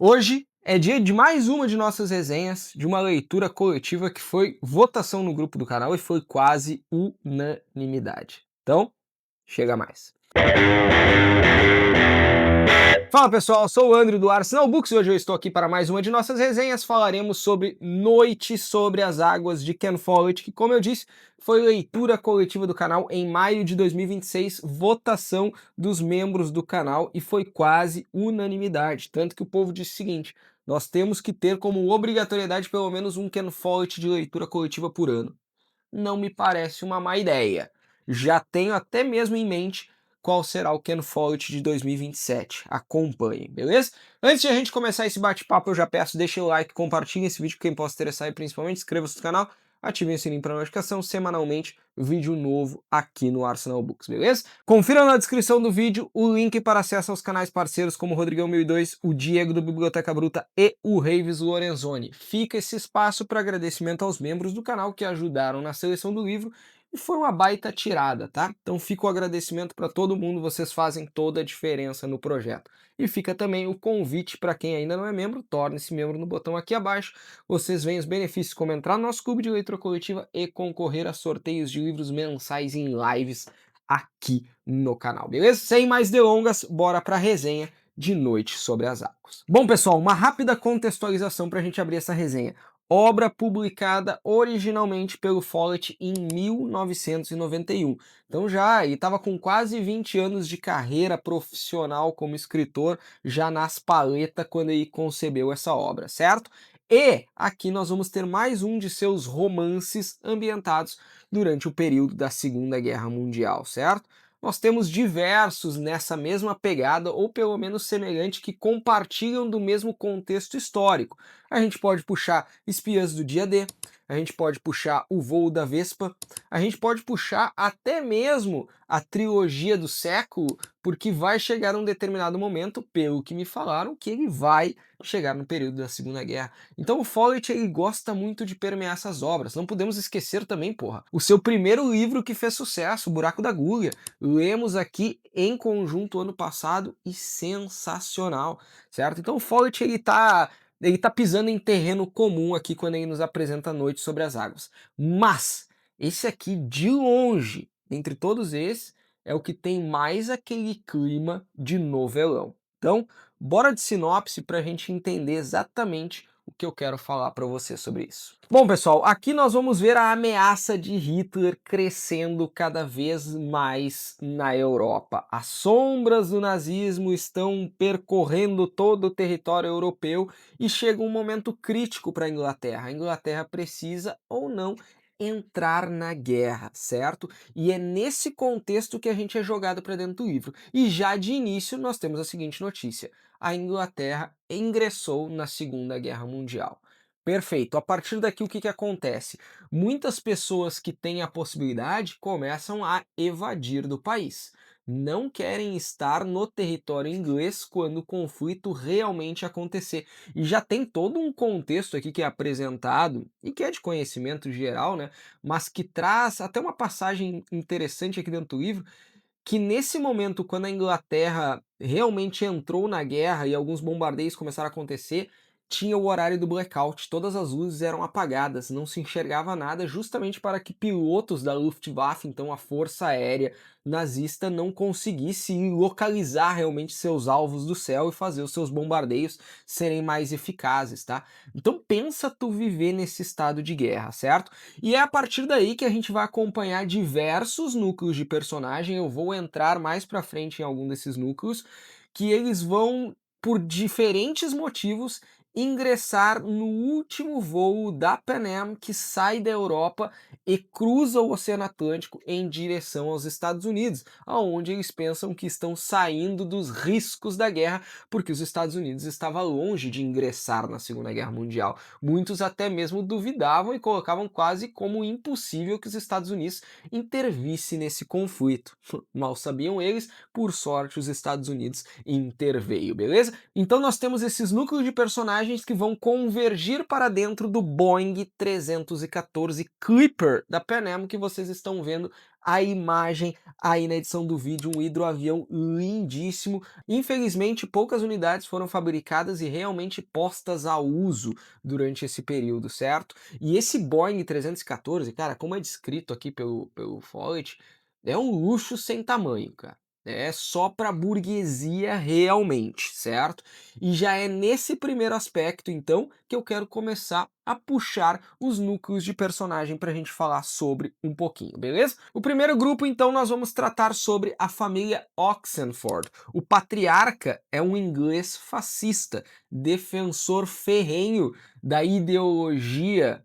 Hoje é dia de mais uma de nossas resenhas, de uma leitura coletiva que foi votação no grupo do canal e foi quase unanimidade. Então, chega mais. Fala pessoal, sou o André do Arsenal Books e hoje eu estou aqui para mais uma de nossas resenhas. Falaremos sobre Noite sobre as Águas de Ken Follett, que, como eu disse, foi leitura coletiva do canal em maio de 2026, votação dos membros do canal e foi quase unanimidade. Tanto que o povo disse o seguinte: nós temos que ter como obrigatoriedade pelo menos um Ken Follett de leitura coletiva por ano. Não me parece uma má ideia. Já tenho até mesmo em mente qual será o Ken Follett de 2027. Acompanhe, beleza? Antes de a gente começar esse bate-papo, eu já peço, deixa o like, compartilhe esse vídeo com quem possa interessar e principalmente inscreva-se no canal, ative o sininho para notificação, semanalmente vídeo novo aqui no Arsenal Books, beleza? Confira na descrição do vídeo o link para acesso aos canais parceiros como o Rodrigão 1002, o Diego do Biblioteca Bruta e o Reives Lorenzoni. Fica esse espaço para agradecimento aos membros do canal que ajudaram na seleção do livro e foi uma baita tirada, tá? Então fica o agradecimento para todo mundo, vocês fazem toda a diferença no projeto. E fica também o convite para quem ainda não é membro, torne-se membro no botão aqui abaixo. Vocês veem os benefícios como entrar no nosso clube de leitura coletiva e concorrer a sorteios de livros mensais em lives aqui no canal, beleza? Sem mais delongas, bora para a resenha de Noite sobre as Águas. Bom, pessoal, uma rápida contextualização para a gente abrir essa resenha. Obra publicada originalmente pelo Follett em 1991. Então já estava com quase 20 anos de carreira profissional como escritor, já nas paletas quando ele concebeu essa obra, certo? E aqui nós vamos ter mais um de seus romances ambientados durante o período da Segunda Guerra Mundial, certo? Nós temos diversos nessa mesma pegada, ou pelo menos semelhante, que compartilham do mesmo contexto histórico. A gente pode puxar Espiãs do Dia D, a gente pode puxar O Voo da Vespa, a gente pode puxar até mesmo a trilogia do século, porque vai chegar um determinado momento, pelo que me falaram, que ele vai chegar no período da Segunda Guerra. Então o Follett ele gosta muito de permear essas obras. Não podemos esquecer também, porra, o seu primeiro livro que fez sucesso, O Buraco da Agulha. Lemos aqui em conjunto ano passado e sensacional, certo? Então o Follett ele tá pisando em terreno comum aqui quando ele nos apresenta a Noite sobre as Águas. Mas esse aqui, de longe, entre todos esses, é o que tem mais aquele clima de novelão. Então, bora de sinopse para a gente entender exatamente o que eu quero falar para você sobre isso. Bom, pessoal, aqui nós vamos ver a ameaça de Hitler crescendo cada vez mais na Europa. As sombras do nazismo estão percorrendo todo o território europeu e chega um momento crítico para a Inglaterra. A Inglaterra precisa ou não entrar na guerra, certo? E é nesse contexto que a gente é jogado para dentro do livro. E já de início nós temos a seguinte notícia: a Inglaterra ingressou na Segunda Guerra Mundial. Perfeito. A partir daqui, o que que acontece? Muitas pessoas que têm a possibilidade começam a evadir do país. Não querem estar no território inglês quando o conflito realmente acontecer. E já tem todo um contexto aqui que é apresentado e que é de conhecimento geral, né? Mas que traz até uma passagem interessante aqui dentro do livro, que nesse momento, quando a Inglaterra realmente entrou na guerra e alguns bombardeios começaram a acontecer, tinha o horário do blackout, todas as luzes eram apagadas, não se enxergava nada, justamente para que pilotos da Luftwaffe, então a força aérea nazista, não conseguissem localizar realmente seus alvos do céu e fazer os seus bombardeios serem mais eficazes, tá? Então pensa tu viver nesse estado de guerra, certo? E é a partir daí que a gente vai acompanhar diversos núcleos de personagem. Eu vou entrar mais pra frente em algum desses núcleos, que eles vão, por diferentes motivos, ingressar no último voo da Pan Am que sai da Europa e cruza o Oceano Atlântico em direção aos Estados Unidos, aonde eles pensam que estão saindo dos riscos da guerra, porque os Estados Unidos estava longe de ingressar na Segunda Guerra Mundial. Muitos até mesmo duvidavam e colocavam quase como impossível que os Estados Unidos intervisse nesse conflito. Mal sabiam eles, por sorte os Estados Unidos interveio, beleza? Então nós temos esses núcleos de personagens que vão convergir para dentro do Boeing 314 Clipper da Pan Am que vocês estão vendo a imagem aí na edição do vídeo, um hidroavião lindíssimo. Infelizmente, poucas unidades foram fabricadas e realmente postas a uso durante esse período, certo? E esse Boeing 314, cara, como é descrito aqui pelo Follett, é um luxo sem tamanho, cara. É só para burguesia realmente, certo? E já é nesse primeiro aspecto, então, que eu quero começar a puxar os núcleos de personagem para a gente falar sobre um pouquinho, beleza? O primeiro grupo, então, nós vamos tratar sobre a família Oxenford. O patriarca é um inglês fascista, defensor ferrenho da ideologia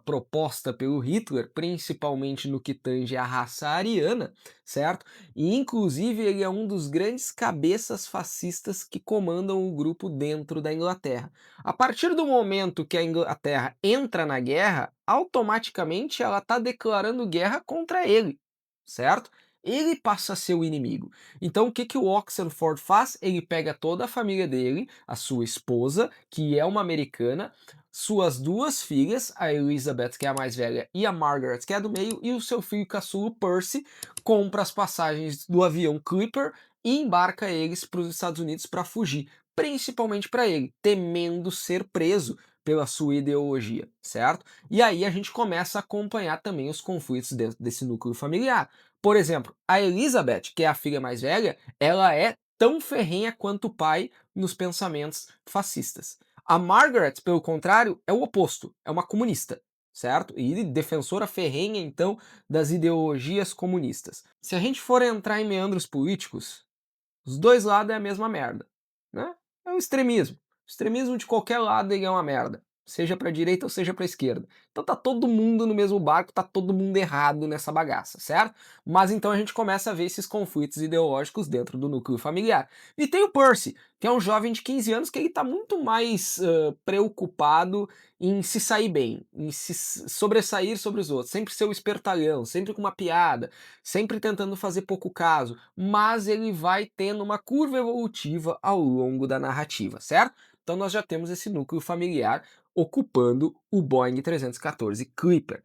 proposta pelo Hitler, principalmente no que tange à raça ariana, certo? E inclusive ele é um dos grandes cabeças fascistas que comandam o grupo dentro da Inglaterra. A partir do momento que a Inglaterra entra na guerra, automaticamente ela está declarando guerra contra ele, certo? Ele passa a ser o inimigo. Então o que, que o Oxenford faz? Ele pega toda a família dele, a sua esposa, que é uma americana, suas duas filhas, a Elizabeth, que é a mais velha, e a Margaret, que é a do meio, e o seu filho caçulo, Percy, compra as passagens do avião Clipper e embarca eles para os Estados Unidos para fugir, principalmente para ele, temendo ser preso pela sua ideologia, certo? E aí a gente começa a acompanhar também os conflitos dentro desse núcleo familiar. Por exemplo, a Elizabeth, que é a filha mais velha, ela é tão ferrenha quanto o pai nos pensamentos fascistas. A Margaret, pelo contrário, é o oposto, é uma comunista, certo? E defensora ferrenha, então, das ideologias comunistas. Se a gente for entrar em meandros políticos, os dois lados é a mesma merda, né? É o extremismo. O extremismo de qualquer lado ele é uma merda, seja para direita ou seja para esquerda. Então tá todo mundo no mesmo barco, tá todo mundo errado nessa bagaça, certo? Mas então a gente começa a ver esses conflitos ideológicos dentro do núcleo familiar. E tem o Percy, que é um jovem de 15 anos que ele tá muito mais preocupado em se sair bem, em se sobressair sobre os outros, sempre ser o espertalhão, sempre com uma piada, sempre tentando fazer pouco caso, mas ele vai tendo uma curva evolutiva ao longo da narrativa, certo? Então nós já temos esse núcleo familiar ocupando o Boeing 314 Clipper.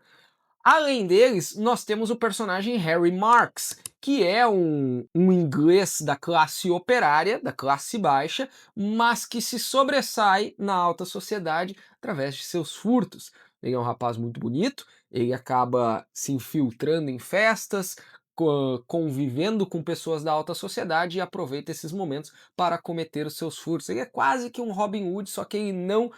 Além deles, nós temos o personagem Harry Marks, que é um inglês da classe operária, da classe baixa, mas que se sobressai na alta sociedade através de seus furtos. Ele é um rapaz muito bonito, ele acaba se infiltrando em festas, convivendo com pessoas da alta sociedade e aproveita esses momentos para cometer os seus furtos. Ele é quase que um Robin Hood, só que ele não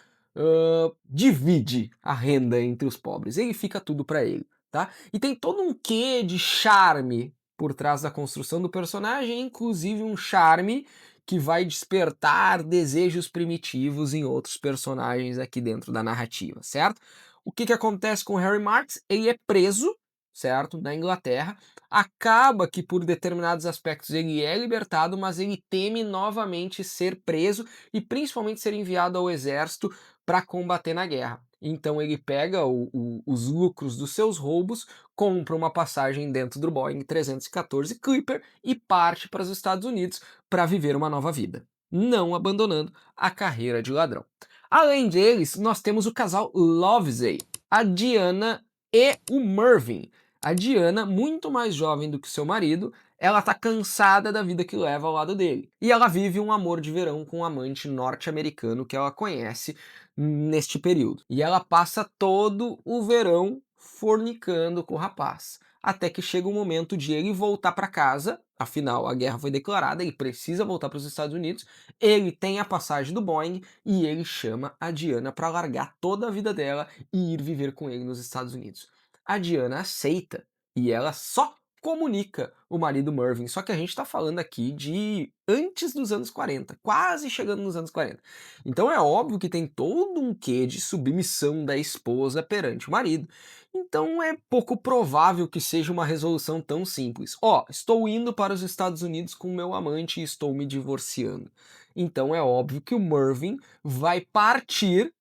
divide a renda entre os pobres, ele fica tudo para ele, tá? E tem todo um quê de charme por trás da construção do personagem, inclusive um charme que vai despertar desejos primitivos em outros personagens aqui dentro da narrativa, certo? O que que acontece com Harry Marks? Ele é preso, certo, na Inglaterra, acaba que por determinados aspectos ele é libertado, mas ele teme novamente ser preso e principalmente ser enviado ao exército para combater na guerra. Então ele pega os lucros dos seus roubos, compra uma passagem dentro do Boeing 314 Clipper e parte para os Estados Unidos para viver uma nova vida, não abandonando a carreira de ladrão. Além deles, nós temos o casal Lovesey, a Diana e o Mervyn. A Diana, muito mais jovem do que seu marido, ela tá cansada da vida que leva ao lado dele. E ela vive um amor de verão com um amante norte-americano que ela conhece neste período. E ela passa todo o verão fornicando com o rapaz. Até que chega o momento de ele voltar para casa, afinal a guerra foi declarada, ele precisa voltar para os Estados Unidos, ele tem a passagem do Boeing e ele chama a Diana para largar toda a vida dela e ir viver com ele nos Estados Unidos. A Diana aceita e ela só comunica o marido Mervyn, só que a gente está falando aqui de antes dos anos 40, quase chegando nos anos 40. Então é óbvio que tem todo um quê de submissão da esposa perante o marido. Então é pouco provável que seja uma resolução tão simples. Ó, estou indo para os Estados Unidos com meu amante e estou me divorciando. Então é óbvio que o Mervyn vai partir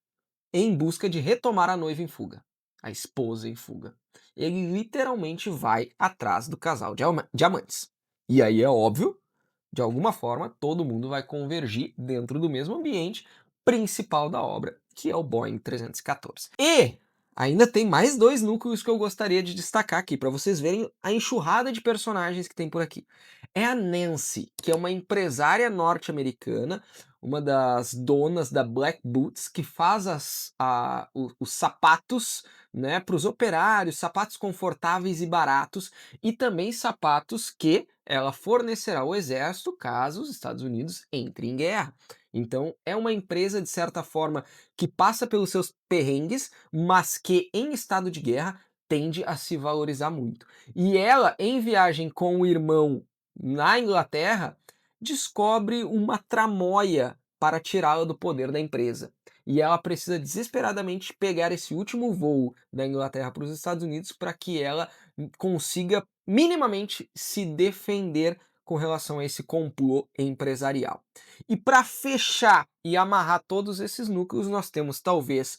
em busca de retomar a noiva em fuga, a esposa em fuga. Ele literalmente vai atrás do casal de amantes. E aí é óbvio, de alguma forma, todo mundo vai convergir dentro do mesmo ambiente principal da obra, que é o Boeing 314. E Ainda tem mais 2 núcleos que eu gostaria de destacar aqui, para vocês verem a enxurrada de personagens que tem por aqui. É a Nancy, que é uma empresária norte-americana, uma das donas da Black Boots, que faz os sapatos, né, para os operários, sapatos confortáveis e baratos, e também sapatos que ela fornecerá ao exército caso os Estados Unidos entrem em guerra. Então, é uma empresa, de certa forma, que passa pelos seus perrengues, mas que em estado de guerra tende a se valorizar muito. E ela, em viagem com o irmão na Inglaterra, descobre uma tramóia para tirá-la do poder da empresa. E ela precisa desesperadamente pegar esse último voo da Inglaterra para os Estados Unidos para que ela consiga minimamente se defender com relação a esse complô empresarial. E para fechar e amarrar todos esses núcleos, nós temos talvez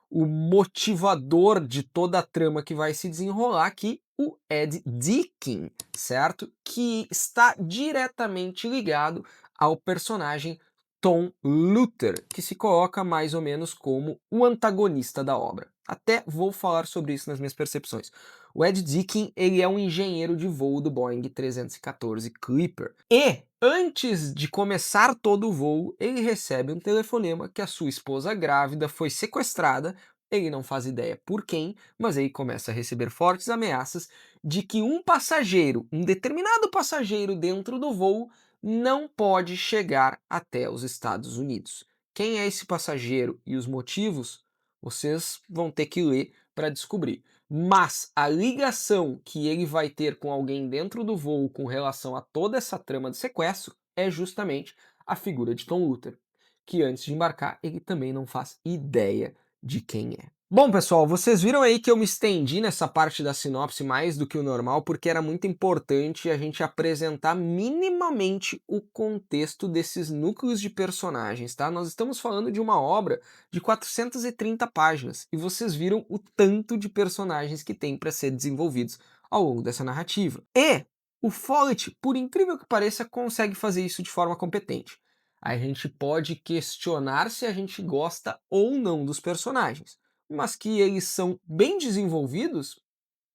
o motivador de toda a trama que vai se desenrolar aqui, o Ed Deakin, certo? Que está diretamente ligado ao personagem Tom Luther, que se coloca mais ou menos como o antagonista da obra. Até vou falar sobre isso nas minhas percepções. O Ed Deakin, ele é um engenheiro de voo do Boeing 314 Clipper. E, antes de começar todo o voo, ele recebe um telefonema que a sua esposa grávida foi sequestrada. Ele não faz ideia por quem, mas ele começa a receber fortes ameaças de que um passageiro, um determinado passageiro dentro do voo, não pode chegar até os Estados Unidos. Quem é esse passageiro e os motivos? Vocês vão ter que ler para descobrir. Mas a ligação que ele vai ter com alguém dentro do voo com relação a toda essa trama de sequestro é justamente a figura de Tom Luther, que antes de embarcar ele também não faz ideia de quem é. Bom, pessoal, vocês viram aí que eu me estendi nessa parte da sinopse mais do que o normal, porque era muito importante a gente apresentar minimamente o contexto desses núcleos de personagens, tá? Nós estamos falando de uma obra de 430 páginas, e vocês viram o tanto de personagens que tem para ser desenvolvidos ao longo dessa narrativa. E o Follett, por incrível que pareça, consegue fazer isso de forma competente. A gente pode questionar se a gente gosta ou não dos personagens, mas que eles são bem desenvolvidos,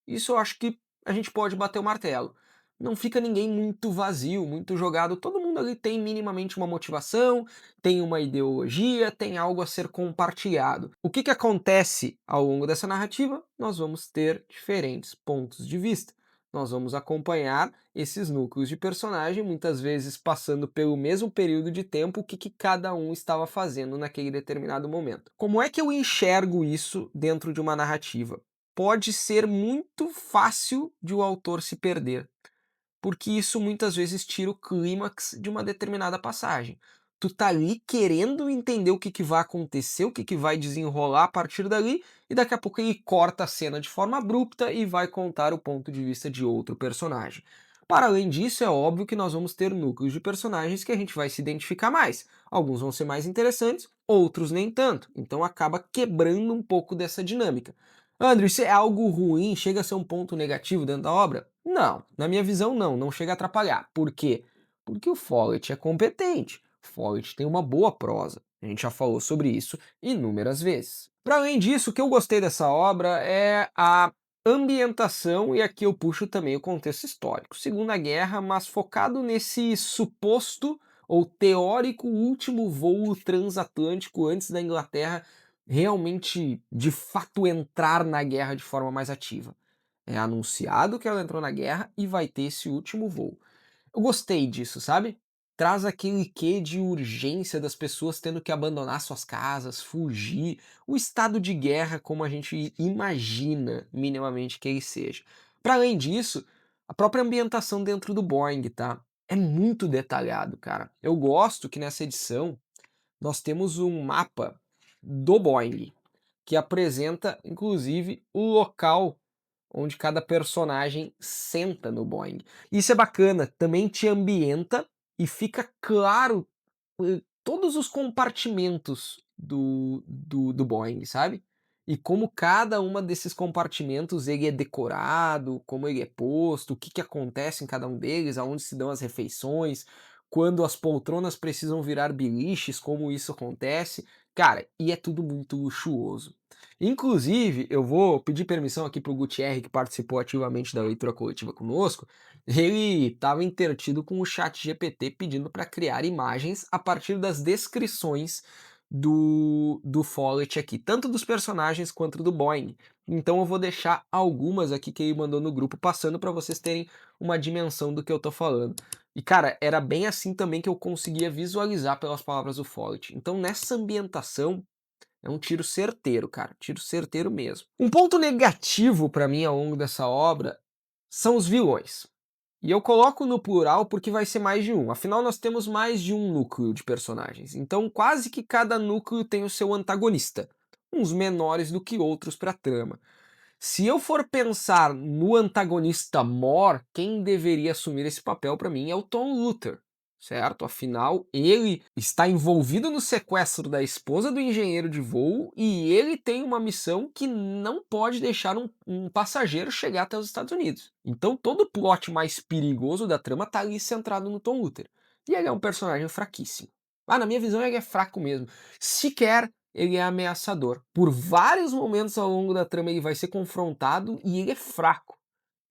isso eu acho que a gente pode bater o martelo. Não fica ninguém muito vazio, muito jogado. Todo mundo ali tem minimamente uma motivação, tem uma ideologia, tem algo a ser compartilhado. O que acontece ao longo dessa narrativa? Nós vamos ter diferentes pontos de vista. Nós vamos acompanhar esses núcleos de personagem, muitas vezes passando pelo mesmo período de tempo, o que cada um estava fazendo naquele determinado momento. Como é que eu enxergo isso dentro de uma narrativa? Pode ser muito fácil de o autor se perder, porque isso muitas vezes tira o clímax de uma determinada passagem. Tu tá ali querendo entender o que vai acontecer, o que vai desenrolar a partir dali, e daqui a pouco ele corta a cena de forma abrupta e vai contar o ponto de vista de outro personagem. Para além disso, é óbvio que nós vamos ter núcleos de personagens que a gente vai se identificar mais. Alguns vão ser mais interessantes, outros nem tanto. Então acaba quebrando um pouco dessa dinâmica. Andrew, isso é algo ruim? Chega a ser um ponto negativo dentro da obra? Não, na minha visão não chega a atrapalhar. Por quê? Porque o Follett é competente. O Follett tem uma boa prosa. A gente já falou sobre isso inúmeras vezes. Para além disso, o que eu gostei dessa obra é a ambientação, e aqui eu puxo também o contexto histórico. Segunda Guerra, mas focado nesse suposto ou teórico último voo transatlântico antes da Inglaterra realmente, de fato, entrar na guerra de forma mais ativa. É anunciado que ela entrou na guerra e vai ter esse último voo. Eu gostei disso, sabe? Traz aquele quê de urgência das pessoas tendo que abandonar suas casas, fugir, o estado de guerra como a gente imagina minimamente que ele seja. Para além disso, a própria ambientação dentro do Boeing, tá? É muito detalhado, cara. Eu gosto que nessa edição nós temos um mapa do Boeing, que apresenta inclusive o local onde cada personagem senta no Boeing. Isso é bacana, também te ambienta e fica claro todos os compartimentos do Boeing, sabe? E como cada uma desses compartimentos ele é decorado, como ele é posto, o que acontece em cada um deles, aonde se dão as refeições, quando as poltronas precisam virar biliches, como isso acontece. Cara, e é tudo muito luxuoso. Inclusive, eu vou pedir permissão aqui para o Gutierre, que participou ativamente da leitura coletiva conosco. Ele estava intertido com o chat GPT pedindo para criar imagens a partir das descrições do Follett aqui, tanto dos personagens quanto do Boeing. Então eu vou deixar algumas aqui que ele mandou no grupo passando para vocês terem uma dimensão do que eu tô falando. E cara, era bem assim também que eu conseguia visualizar pelas palavras do Follett. Então nessa ambientação é um tiro certeiro, cara, tiro certeiro mesmo. Um ponto negativo pra mim ao longo dessa obra são os vilões. E eu coloco no plural porque vai ser mais de um. Afinal, nós temos mais de um núcleo de personagens. Então, quase que cada núcleo tem o seu antagonista, uns menores do que outros para a trama. Se eu for pensar no antagonista mor, quem deveria assumir esse papel para mim é o Tom Luther, certo? Afinal, ele está envolvido no sequestro da esposa do engenheiro de voo e ele tem uma missão que não pode deixar um passageiro chegar até os Estados Unidos. Então todo o plot mais perigoso da trama está ali centrado no Tom Luther. E ele é um personagem fraquíssimo. Ah, na minha visão ele é fraco mesmo. Sequer ele é ameaçador. Por vários momentos ao longo da trama ele vai ser confrontado e ele é fraco,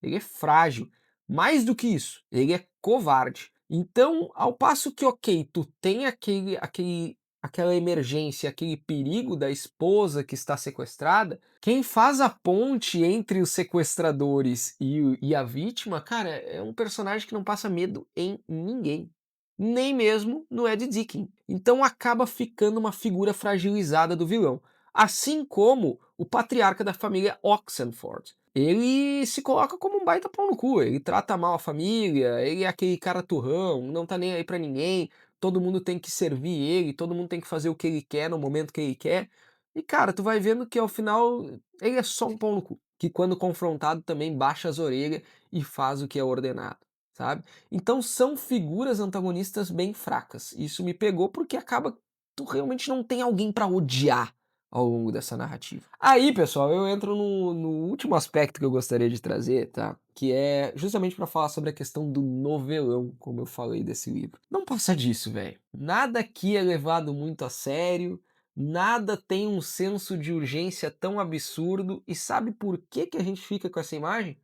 ele é frágil. Mais do que isso, ele é covarde. Então, ao passo que, ok, tu tem aquela emergência, aquele perigo da esposa que está sequestrada, quem faz a ponte entre os sequestradores e a vítima, cara, é um personagem que não passa medo em ninguém. Nem mesmo no Ed Dickens. Então acaba ficando uma figura fragilizada do vilão. Assim como o patriarca da família Oxenford. Ele se coloca como um baita pau no cu, ele trata mal a família, ele é aquele cara turrão, não tá nem aí pra ninguém, todo mundo tem que servir ele, todo mundo tem que fazer o que ele quer no momento que ele quer. E cara, tu vai vendo que ao final ele é só um pau no cu, que quando confrontado também baixa as orelhas e faz o que é ordenado, sabe? Então são figuras antagonistas bem fracas. Isso me pegou porque acaba tu realmente não tem alguém pra odiar ao longo dessa narrativa. Aí, pessoal, eu entro no último aspecto que eu gostaria de trazer, tá? Que é justamente para falar sobre a questão do novelão, como eu falei desse livro. Não passa disso, velho. Nada aqui é levado muito a sério, nada tem um senso de urgência tão absurdo. E sabe por que que a gente fica com essa imagem?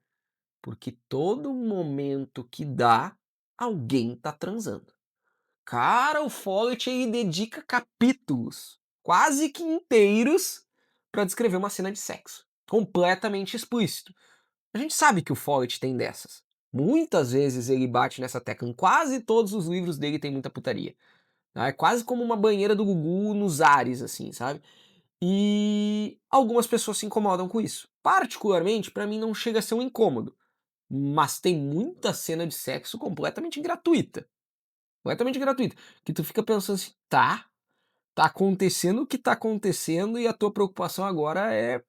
Porque todo momento que dá, alguém tá transando. Cara, o Follett ele dedica capítulos, quase que inteiros, para descrever uma cena de sexo, completamente explícito. A gente sabe que o Follett tem dessas. Muitas vezes ele bate nessa tecla. Em quase todos os livros dele tem muita putaria. Tá? É quase como uma banheira do Gugu nos ares, assim, sabe? E algumas pessoas se incomodam com isso. Particularmente, para mim não chega a ser um incômodo. Mas tem muita cena de sexo completamente gratuita. Completamente gratuita. Que tu fica pensando assim, tá acontecendo o que tá acontecendo e a tua preocupação agora é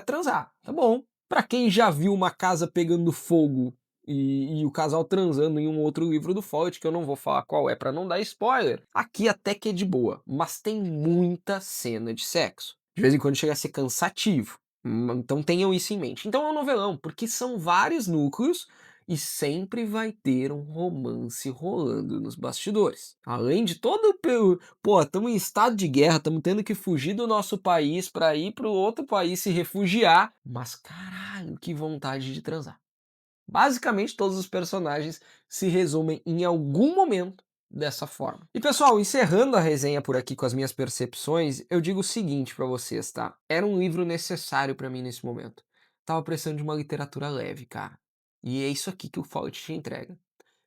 transar. Tá bom. Pra quem já viu uma casa pegando fogo e o casal transando em um outro livro do Follett, que eu não vou falar qual é pra não dar spoiler, aqui até que é de boa, mas tem muita cena de sexo. De vez em quando chega a ser cansativo. Então tenham isso em mente. Então é um novelão, porque são vários núcleos e sempre vai ter um romance rolando nos bastidores. Além de todo o... Pô, estamos em estado de guerra, estamos tendo que fugir do nosso país para ir para o outro país se refugiar. Mas caralho, que vontade de transar. Basicamente, todos os personagens se resumem em algum momento dessa forma. E pessoal, encerrando a resenha por aqui com as minhas percepções, eu digo o seguinte pra vocês, tá? Era um livro necessário pra mim nesse momento. Tava precisando de uma literatura leve, cara. E é isso aqui que o Follett te entrega.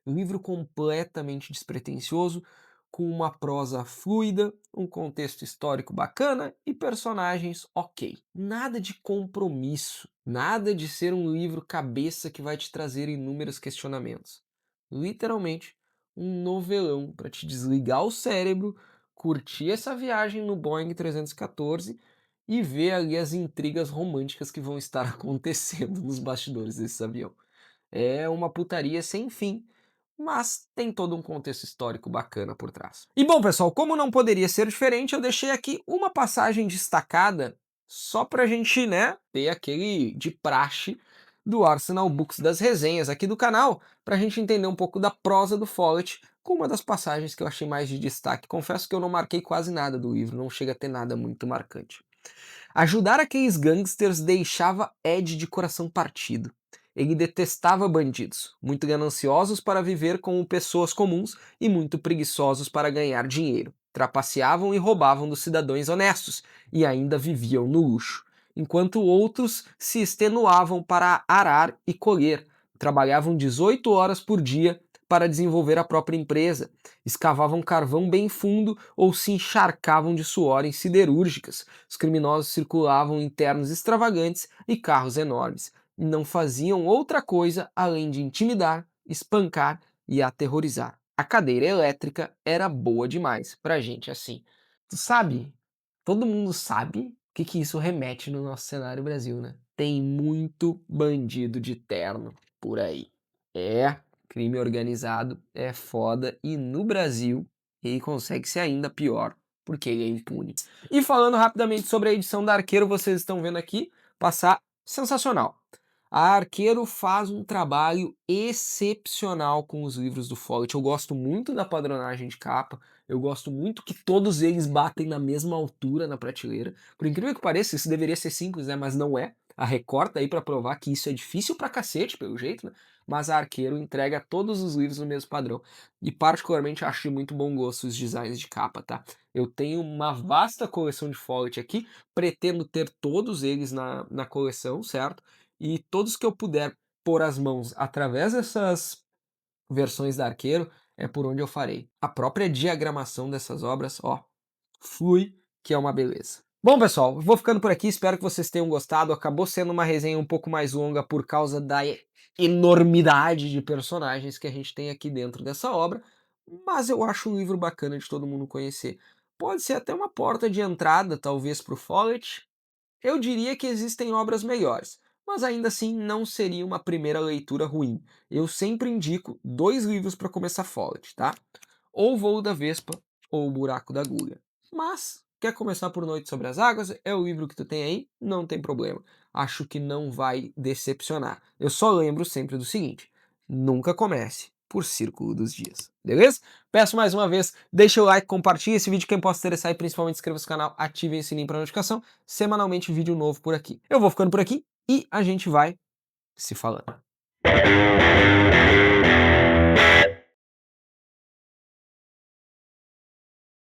Um livro completamente despretensioso, com uma prosa fluida, um contexto histórico bacana e personagens ok. Nada de compromisso, nada de ser um livro cabeça que vai te trazer inúmeros questionamentos. Literalmente, um novelão para te desligar o cérebro, curtir essa viagem no Boeing 314 e ver ali as intrigas românticas que vão estar acontecendo nos bastidores desse avião. É uma putaria sem fim, mas tem todo um contexto histórico bacana por trás. E bom, pessoal, como não poderia ser diferente, eu deixei aqui uma passagem destacada só pra gente, né, ter aquele de praxe do Arsenal Books das resenhas aqui do canal, pra gente entender um pouco da prosa do Follett com uma das passagens que eu achei mais de destaque. Confesso que eu não marquei quase nada do livro, não chega a ter nada muito marcante. Ajudar aqueles gangsters deixava Ed de coração partido. Ele detestava bandidos, muito gananciosos para viver como pessoas comuns e muito preguiçosos para ganhar dinheiro. Trapaceavam e roubavam dos cidadãos honestos e ainda viviam no luxo, enquanto outros se extenuavam para arar e colher. Trabalhavam 18 horas por dia para desenvolver a própria empresa, escavavam carvão bem fundo ou se encharcavam de suor em siderúrgicas. Os criminosos circulavam em ternos extravagantes e carros enormes. Não faziam outra coisa além de intimidar, espancar e aterrorizar. A cadeira elétrica era boa demais pra gente assim. Tu sabe? Todo mundo sabe o que isso remete no nosso cenário Brasil, né? Tem muito bandido de terno por aí. É, crime organizado é foda e no Brasil ele consegue ser ainda pior porque ele é impune. E falando rapidamente sobre a edição da Arqueiro, vocês estão vendo aqui passar sensacional. A Arqueiro faz um trabalho excepcional com os livros do Follett. Eu gosto muito da padronagem de capa, eu gosto muito que todos eles batem na mesma altura na prateleira. Por incrível que pareça, isso deveria ser simples, né? Mas não é. A Record tá aí pra provar que isso é difícil pra cacete, pelo jeito, né? Mas a Arqueiro entrega todos os livros no mesmo padrão. E particularmente acho de muito bom gosto os designs de capa, tá? Eu tenho uma vasta coleção de Follett aqui, pretendo ter todos eles na coleção, certo? E todos que eu puder pôr as mãos através dessas versões da Arqueiro é por onde eu farei. A própria diagramação dessas obras, ó, flui, que é uma beleza. Bom, pessoal, vou ficando por aqui, espero que vocês tenham gostado. Acabou sendo uma resenha um pouco mais longa por causa da enormidade de personagens que a gente tem aqui dentro dessa obra, mas eu acho um livro bacana de todo mundo conhecer. Pode ser até uma porta de entrada, talvez, para o Follett. Eu diria que existem obras melhores, mas ainda assim não seria uma primeira leitura ruim. Eu sempre indico 2 livros para começar Follett, tá? Ou Voo da Vespa ou O Buraco da Agulha. Mas, quer começar por Noite sobre as Águas? É o livro que tu tem aí? Não tem problema. Acho que não vai decepcionar. Eu só lembro sempre do seguinte: nunca comece por Círculo dos Dias. Beleza? Peço mais uma vez, deixa o like, compartilha esse vídeo, quem possa interessar e principalmente inscreva-se no canal, ative o sininho para notificação. Semanalmente vídeo novo por aqui. Eu vou ficando por aqui e a gente vai se falando.